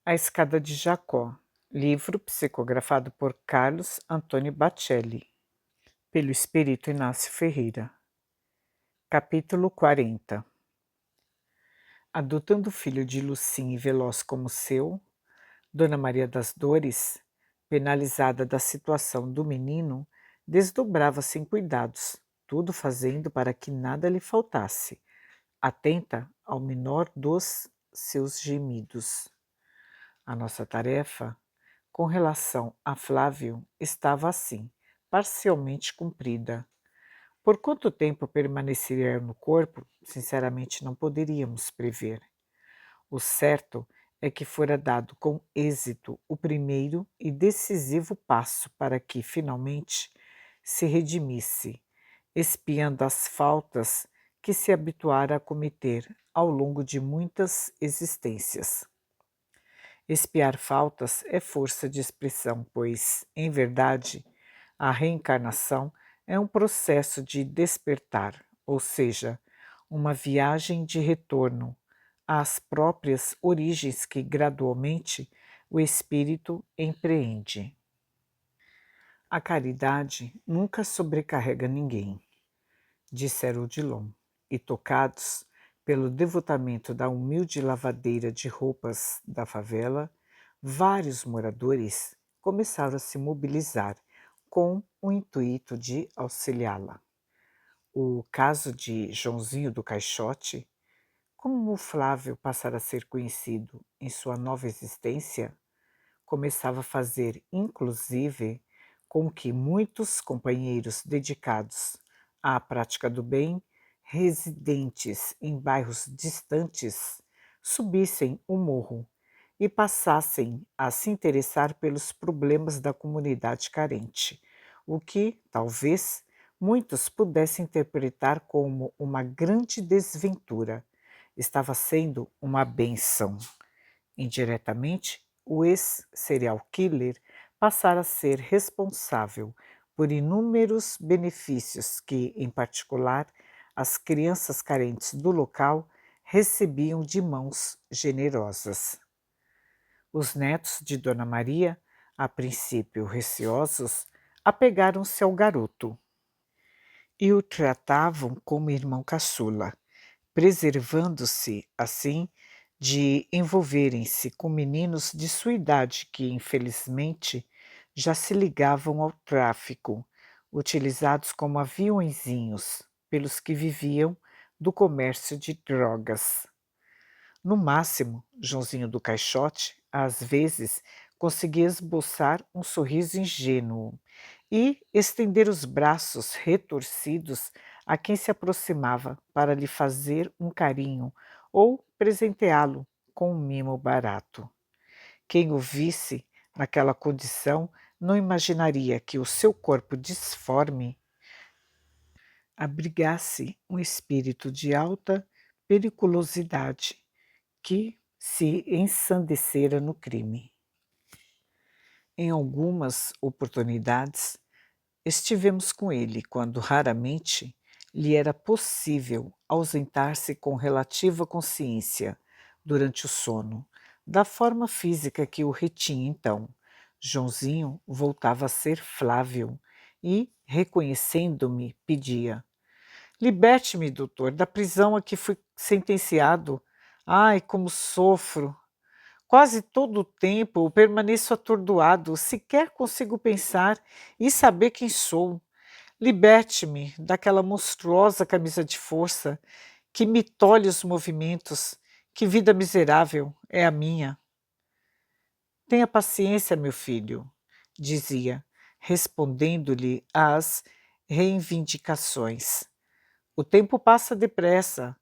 A Escada de Jacó, livro psicografado por Carlos Antônio Bacelli, pelo Espírito Inácio Ferreira. Capítulo 40. Adotando o filho de Lucim e Veloz como seu, Dona Maria das Dores, penalizada da situação do menino, desdobrava sem cuidados, tudo fazendo para que nada lhe faltasse, atenta ao menor dos seus gemidos. A nossa tarefa, com relação a Flávio, estava assim, parcialmente cumprida. Por quanto tempo permaneceria no corpo, sinceramente não poderíamos prever. O certo é que fora dado com êxito o primeiro e decisivo passo para que, finalmente, se redimisse, expiando as faltas que se habituara a cometer ao longo de muitas existências. Expiar faltas é força de expressão, pois, em verdade, a reencarnação é um processo de despertar, ou seja, uma viagem de retorno às próprias origens que gradualmente o espírito empreende. A caridade nunca sobrecarrega ninguém, dissera Odilon, e tocados pelo devotamento da humilde lavadeira de roupas da favela, vários moradores começaram a se mobilizar com o intuito de auxiliá-la. O caso de Joãozinho do Caixote, como o Flávio passara a ser conhecido em sua nova existência, começava a fazer, inclusive, com que muitos companheiros dedicados à prática do bem, residentes em bairros distantes, subissem o morro e passassem a se interessar pelos problemas da comunidade carente, o que, talvez, muitos pudessem interpretar como uma grande desventura. Estava sendo uma bênção. Indiretamente, o ex-serial killer passara a ser responsável por inúmeros benefícios que, em particular, as crianças carentes do local recebiam de mãos generosas. Os netos de Dona Maria, a princípio receosos, apegaram-se ao garoto e o tratavam como irmão caçula, preservando-se, assim, de envolverem-se com meninos de sua idade que, infelizmente, já se ligavam ao tráfico, utilizados como aviõezinhos pelos que viviam do comércio de drogas. No máximo, Joãozinho do Caixote, às vezes, conseguia esboçar um sorriso ingênuo e estender os braços retorcidos a quem se aproximava para lhe fazer um carinho ou presenteá-lo com um mimo barato. Quem o visse naquela condição não imaginaria que o seu corpo disforme abrigasse um espírito de alta periculosidade que se ensandecera no crime. Em algumas oportunidades, estivemos com ele quando raramente lhe era possível ausentar-se com relativa consciência durante o sono, da forma física que o retinha então. Joãozinho voltava a ser Flávio e, reconhecendo-me, pedia: liberte-me, doutor, da prisão a que fui sentenciado. Ai, como sofro! Quase todo o tempo permaneço atordoado, sequer consigo pensar e saber quem sou. Liberte-me daquela monstruosa camisa de força que me tolhe os movimentos. Que vida miserável é a minha! Tenha paciência, meu filho, dizia, respondendo-lhe às reivindicações. O tempo passa depressa.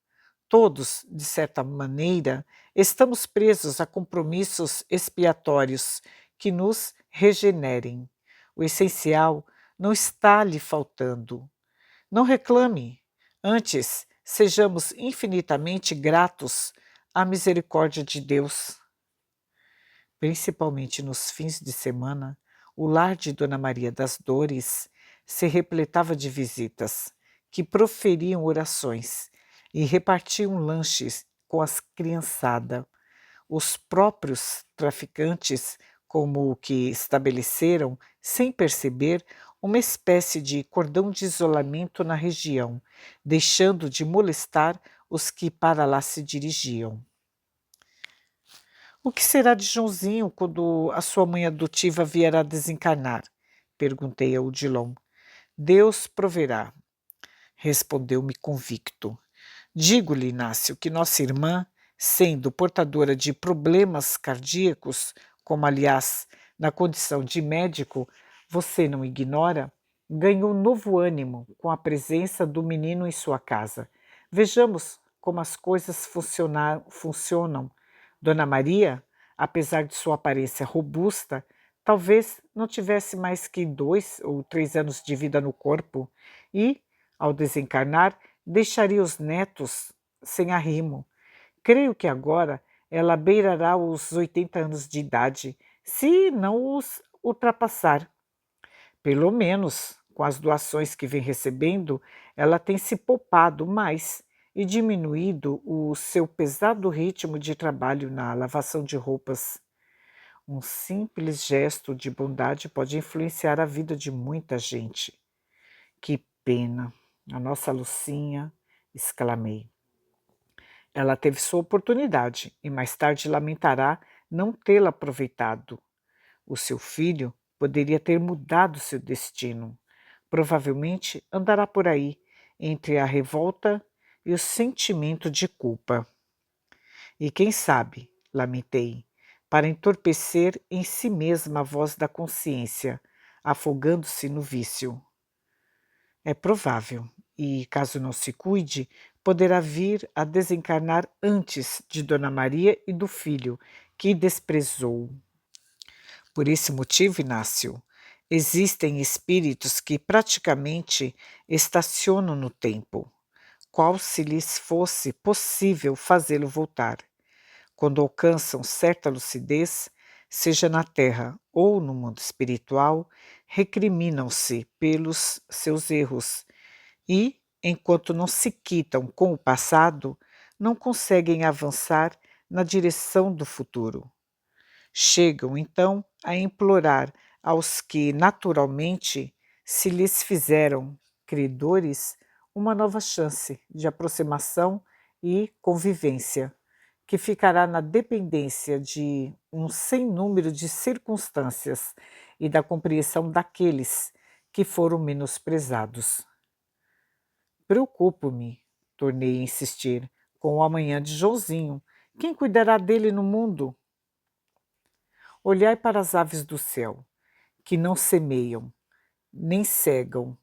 Todos, de certa maneira, estamos presos a compromissos expiatórios que nos regenerem. O essencial não está lhe faltando. Não reclame. Antes, sejamos infinitamente gratos à misericórdia de Deus. Principalmente nos fins de semana, o lar de Dona Maria das Dores se repletava de visitas, que proferiam orações e repartiam lanches com as criançada, os próprios traficantes como que estabeleceram, sem perceber, uma espécie de cordão de isolamento na região, deixando de molestar os que para lá se dirigiam. O que será de Joãozinho quando a sua mãe adotiva vier a desencarnar? Perguntei a Odilon. Deus proverá, respondeu-me convicto. Digo-lhe, Inácio, que nossa irmã, sendo portadora de problemas cardíacos, como aliás, na condição de médico, você não ignora, ganhou novo ânimo com a presença do menino em sua casa. Vejamos como as coisas funcionam. Dona Maria, apesar de sua aparência robusta, talvez não tivesse mais que 2 ou 3 anos de vida no corpo e, ao desencarnar, deixaria os netos sem arrimo. Creio que agora ela beirará os 80 anos de idade, se não os ultrapassar. Pelo menos, com as doações que vem recebendo, ela tem se poupado mais e diminuído o seu pesado ritmo de trabalho na lavação de roupas. Um simples gesto de bondade pode influenciar a vida de muita gente. Que pena, a nossa Lucinha, exclamei. Ela teve sua oportunidade e mais tarde lamentará não tê-la aproveitado. O seu filho poderia ter mudado seu destino. Provavelmente andará por aí, entre a revolta e o sentimento de culpa. E quem sabe, lamentei, para entorpecer em si mesma a voz da consciência, afogando-se no vício. É provável, e caso não se cuide, poderá vir a desencarnar antes de Dona Maria e do filho, que desprezou. Por esse motivo, Inácio, existem espíritos que praticamente estacionam no tempo, qual se lhes fosse possível fazê-lo voltar. Quando alcançam certa lucidez, seja na Terra ou no mundo espiritual, recriminam-se pelos seus erros e, enquanto não se quitam com o passado, não conseguem avançar na direção do futuro. Chegam, então, a implorar aos que, naturalmente, se lhes fizeram credores, uma nova chance de aproximação e convivência, que ficará na dependência de um sem número de circunstâncias e da compreensão daqueles que foram menosprezados. Preocupo-me, tornei a insistir, com o amanhã de Joãozinho. Quem cuidará dele no mundo? Olhai para as aves do céu, que não semeiam, nem cegam,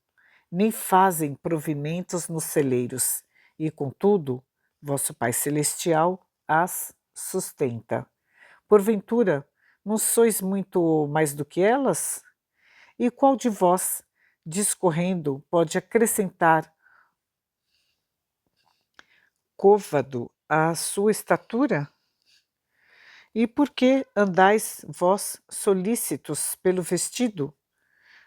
nem fazem provimentos nos celeiros, e, contudo, vosso Pai Celestial as sustenta. Porventura, não sois muito mais do que elas? E qual de vós, discorrendo, pode acrescentar côvado à sua estatura? E por que andais vós solícitos pelo vestido?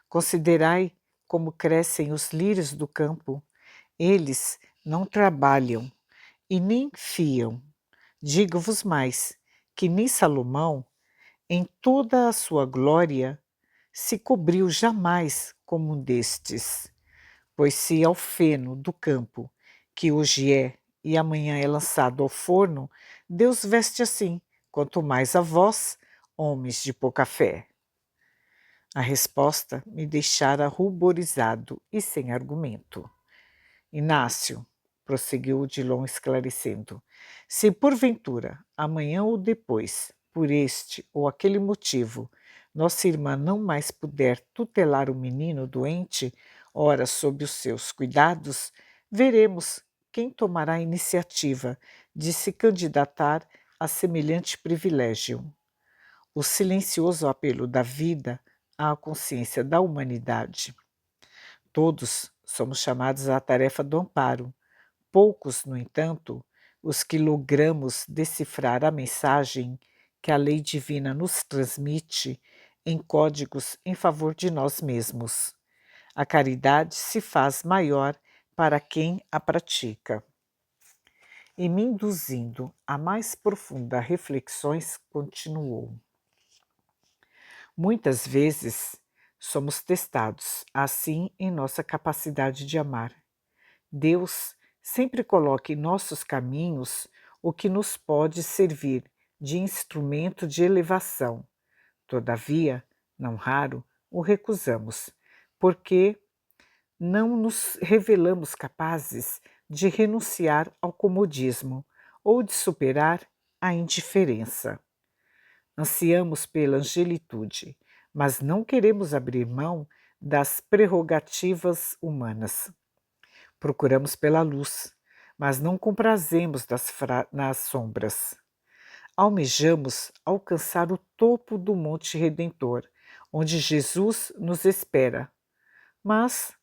Considerai como crescem os lírios do campo. Eles não trabalham e nem fiam. Digo-vos mais, que nem Salomão, em toda a sua glória, se cobriu jamais como um destes. Pois se ao feno do campo, que hoje é e amanhã é lançado ao forno, Deus veste assim, quanto mais a vós, homens de pouca fé. A resposta me deixara ruborizado e sem argumento. Inácio, prosseguiu Odilon esclarecendo, se porventura, amanhã ou depois, por este ou aquele motivo, nossa irmã não mais puder tutelar o menino doente, ora sob os seus cuidados, veremos quem tomará a iniciativa de se candidatar a semelhante privilégio. O silencioso apelo da vida à consciência da humanidade. Todos somos chamados à tarefa do amparo. Poucos, no entanto, os que logramos decifrar a mensagem que a lei divina nos transmite em códigos em favor de nós mesmos. A caridade se faz maior para quem a pratica. e me induzindo a mais profundas reflexões, continuou. Muitas vezes somos testados assim em nossa capacidade de amar. Deus sempre coloca em nossos caminhos o que nos pode servir de instrumento de elevação. Todavia, não raro, o recusamos, porque não nos revelamos capazes de renunciar ao comodismo ou de superar a indiferença. Ansiamos pela angelitude, mas não queremos abrir mão das prerrogativas humanas. Procuramos pela luz, mas não comprazemos nas sombras. Almejamos alcançar o topo do Monte Redentor, onde Jesus nos espera, mas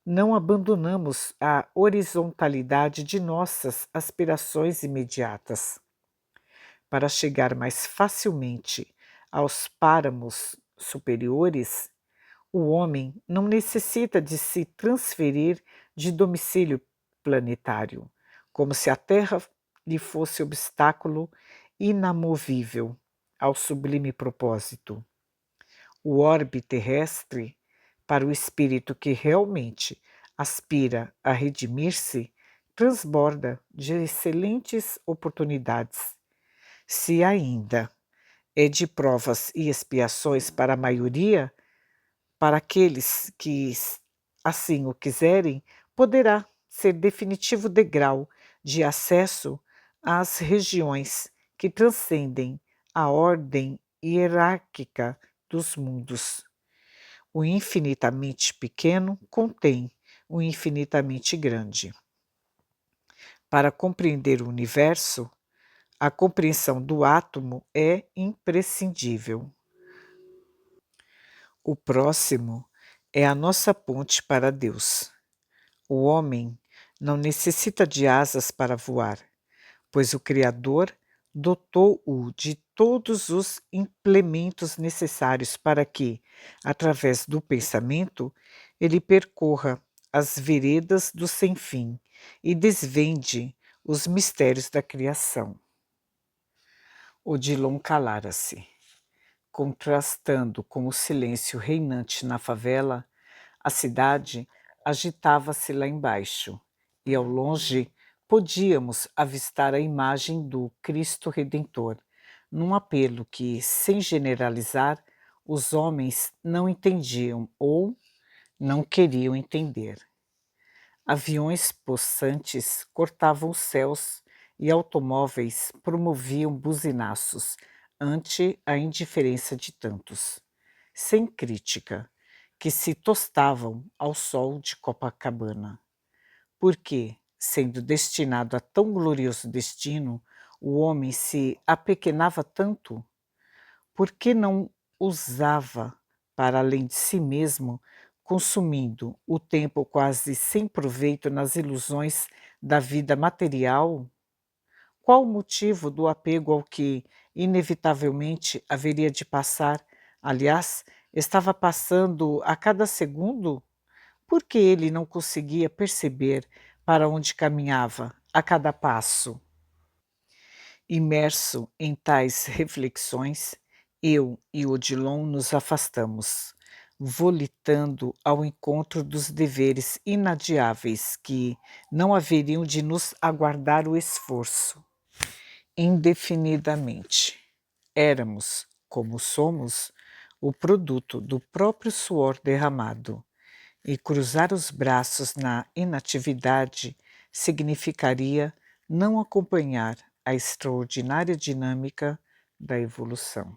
não abandonamos a horizontalidade de nossas aspirações imediatas. Para chegar mais facilmente aos páramos superiores, o homem não necessita de se transferir de domicílio planetário, como se a Terra lhe fosse obstáculo inamovível ao sublime propósito. O orbe terrestre, para o espírito que realmente aspira a redimir-se, transborda de excelentes oportunidades. Se ainda é de provas e expiações para a maioria, para aqueles que assim o quiserem, poderá ser definitivo degrau de acesso às regiões que transcendem a ordem hierárquica dos mundos. O infinitamente pequeno contém o infinitamente grande. Para compreender o universo, a compreensão do átomo é imprescindível. O próximo é a nossa ponte para Deus. O homem não necessita de asas para voar, pois o Criador dotou-o de todos os implementos necessários para que, através do pensamento, ele percorra as veredas do sem-fim e desvende os mistérios da criação. Odilon calara-se. Contrastando com o silêncio reinante na favela, a cidade agitava-se lá embaixo, e ao longe podíamos avistar a imagem do Cristo Redentor, num apelo que, sem generalizar, os homens não entendiam ou não queriam entender. Aviões possantes cortavam os céus e automóveis promoviam buzinaços ante a indiferença de tantos, sem crítica, que se tostavam ao sol de Copacabana. Porque, sendo destinado a tão glorioso destino, o homem se apequenava tanto? Por que não usava para além de si mesmo, consumindo o tempo quase sem proveito nas ilusões da vida material? Qual o motivo do apego ao que inevitavelmente haveria de passar? Aliás, estava passando a cada segundo? Por que ele não conseguia perceber para onde caminhava a cada passo? Imerso em tais reflexões, eu e Odilon nos afastamos, volitando ao encontro dos deveres inadiáveis que não haveriam de nos aguardar o esforço indefinidamente. Éramos, como somos, o produto do próprio suor derramado, e cruzar os braços na inatividade significaria não acompanhar a extraordinária dinâmica da evolução.